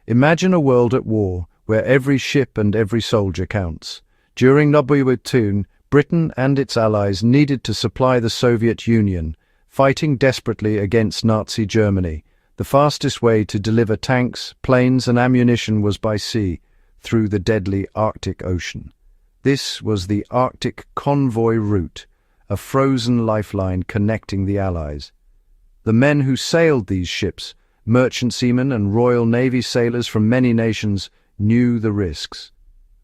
Imagine a world at war, where every ship and every soldier counts. During WWII, Britain and its allies needed to supply the Soviet Union, fighting desperately against Nazi Germany. The fastest way to deliver tanks, planes and ammunition was by sea, through the deadly Arctic Ocean. This was the Arctic Convoy Route, a frozen lifeline connecting the Allies. The men who sailed these ships, merchant seamen and Royal Navy sailors from many nations, knew the risks.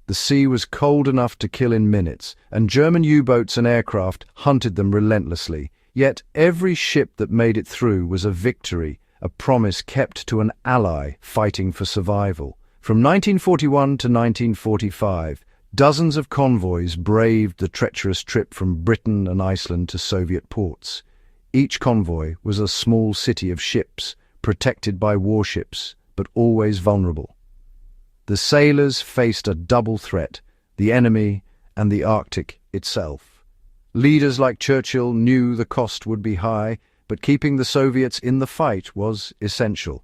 The sea was cold enough to kill in minutes, and German U-boats and aircraft hunted them relentlessly. Yet every ship that made it through was a victory, a promise kept to an ally fighting for survival. From 1941 to 1945, dozens of convoys braved the treacherous trip from Britain and Iceland to Soviet ports. Each convoy was a small city of ships, protected by warships, but always vulnerable. The sailors faced a double threat, the enemy and the Arctic itself. Leaders like Churchill knew the cost would be high, but keeping the Soviets in the fight was essential.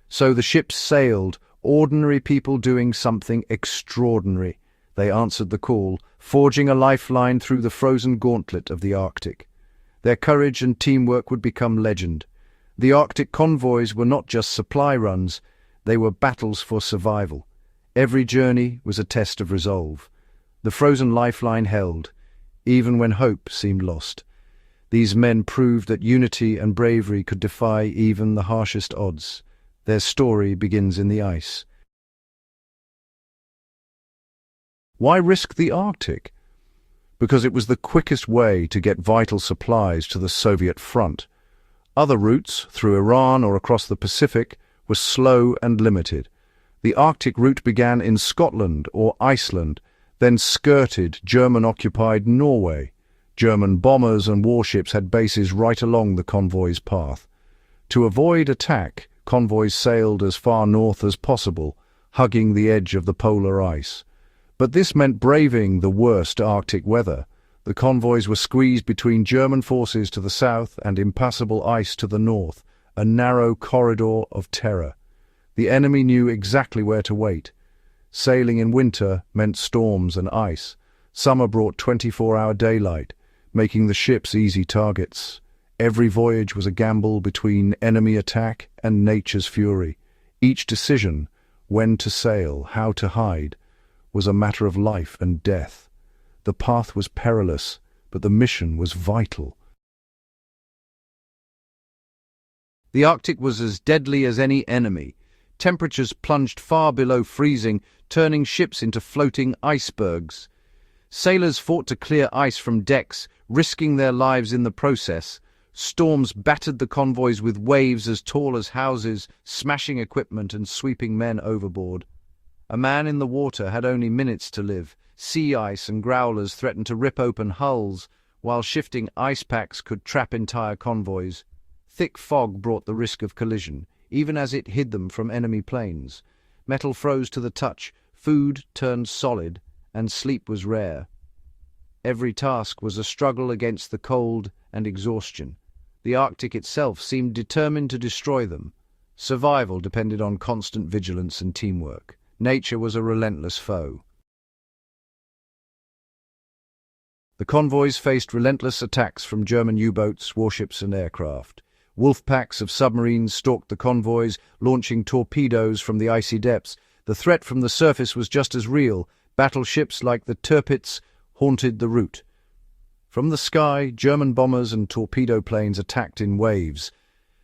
So the ships sailed, ordinary people doing something extraordinary. They answered the call, forging a lifeline through the frozen gauntlet of the Arctic. Their courage and teamwork would become legend. The Arctic convoys were not just supply runs, they were battles for survival. Every journey was a test of resolve. The frozen lifeline held, even when hope seemed lost. These men proved that unity and bravery could defy even the harshest odds. Their story begins in the ice. Why risk the Arctic? Because it was the quickest way to get vital supplies to the Soviet front. Other routes, through Iran or across the Pacific, were slow and limited. The Arctic route began in Scotland or Iceland, then skirted German-occupied Norway. German bombers and warships had bases right along the convoy's path. To avoid attack, convoys sailed as far north as possible, hugging the edge of the polar ice. But this meant braving the worst Arctic weather. The convoys were squeezed between German forces to the south and impassable ice to the north, a narrow corridor of terror. The enemy knew exactly where to wait. Sailing in winter meant storms and ice. Summer brought 24-hour daylight, making the ships easy targets. Every voyage was a gamble between enemy attack and nature's fury. Each decision, when to sail, how to hide, was a matter of life and death. The path was perilous, but the mission was vital. The Arctic was as deadly as any enemy. Temperatures plunged far below freezing, turning ships into floating icebergs. Sailors fought to clear ice from decks, risking their lives in the process. Storms battered the convoys with waves as tall as houses, smashing equipment and sweeping men overboard. A man in the water had only minutes to live. Sea ice and growlers threatened to rip open hulls, while shifting ice packs could trap entire convoys. Thick fog brought the risk of collision, even as it hid them from enemy planes. Metal froze to the touch, food turned solid, and sleep was rare. Every task was a struggle against the cold and exhaustion. The Arctic itself seemed determined to destroy them. Survival depended on constant vigilance and teamwork. Nature was a relentless foe. The convoys faced relentless attacks from German U-boats, warships and aircraft. Wolf packs of submarines stalked the convoys, launching torpedoes from the icy depths. The threat from the surface was just as real. Battleships like the Tirpitz haunted the route. From the sky, German bombers and torpedo planes attacked in waves.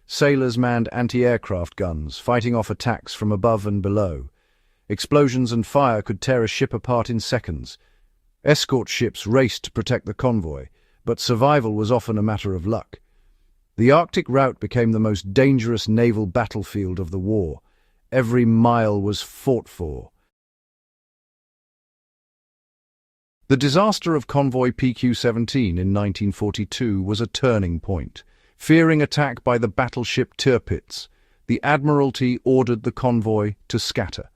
Sailors manned anti-aircraft guns, fighting off attacks from above and below. Explosions and fire could tear a ship apart in seconds. Escort ships raced to protect the convoy, but survival was often a matter of luck. The Arctic route became the most dangerous naval battlefield of the war. Every mile was fought for. The disaster of convoy PQ-17 in 1942 was a turning point. Fearing attack by the battleship Tirpitz, the Admiralty ordered the convoy to scatter.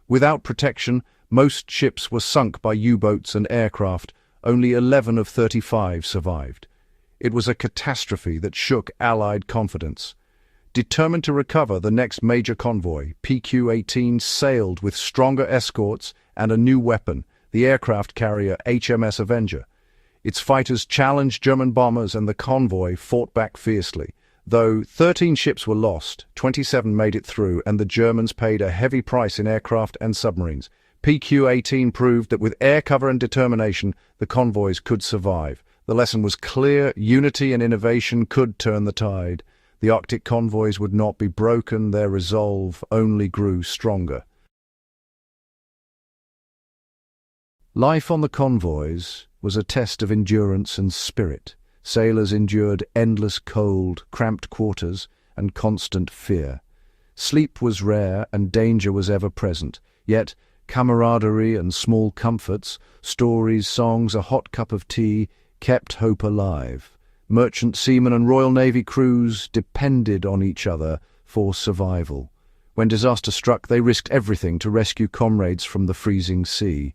Without protection, most ships were sunk by U-boats and aircraft. Only 11 of 35 survived. It was a catastrophe that shook Allied confidence. Determined to recover, the next major convoy, PQ-18, sailed with stronger escorts and a new weapon, the aircraft carrier HMS Avenger. Its fighters challenged German bombers and the convoy fought back fiercely. Though 13 ships were lost, 27 made it through, and the Germans paid a heavy price in aircraft and submarines. PQ-18 proved that with air cover and determination, the convoys could survive. The lesson was clear: unity and innovation could turn the tide. The Arctic convoys would not be broken, their resolve only grew stronger. Life on the convoys was a test of endurance and spirit. Sailors endured endless cold, cramped quarters, and constant fear. Sleep was rare and danger was ever present, yet camaraderie and small comforts, stories, songs, a hot cup of tea, kept hope alive. Merchant seamen and Royal Navy crews depended on each other for survival. When disaster struck, they risked everything to rescue comrades from the freezing sea.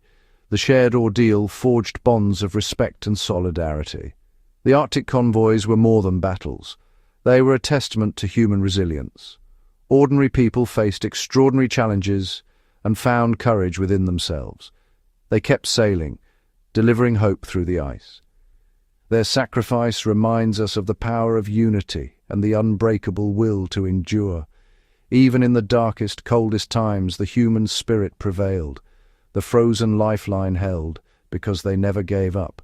The shared ordeal forged bonds of respect and solidarity. The Arctic convoys were more than battles. They were a testament to human resilience. Ordinary people faced extraordinary challenges and found courage within themselves. They kept sailing, delivering hope through the ice. Their sacrifice reminds us of the power of unity and the unbreakable will to endure. Even in the darkest, coldest times, the human spirit prevailed. The frozen lifeline held because they never gave up.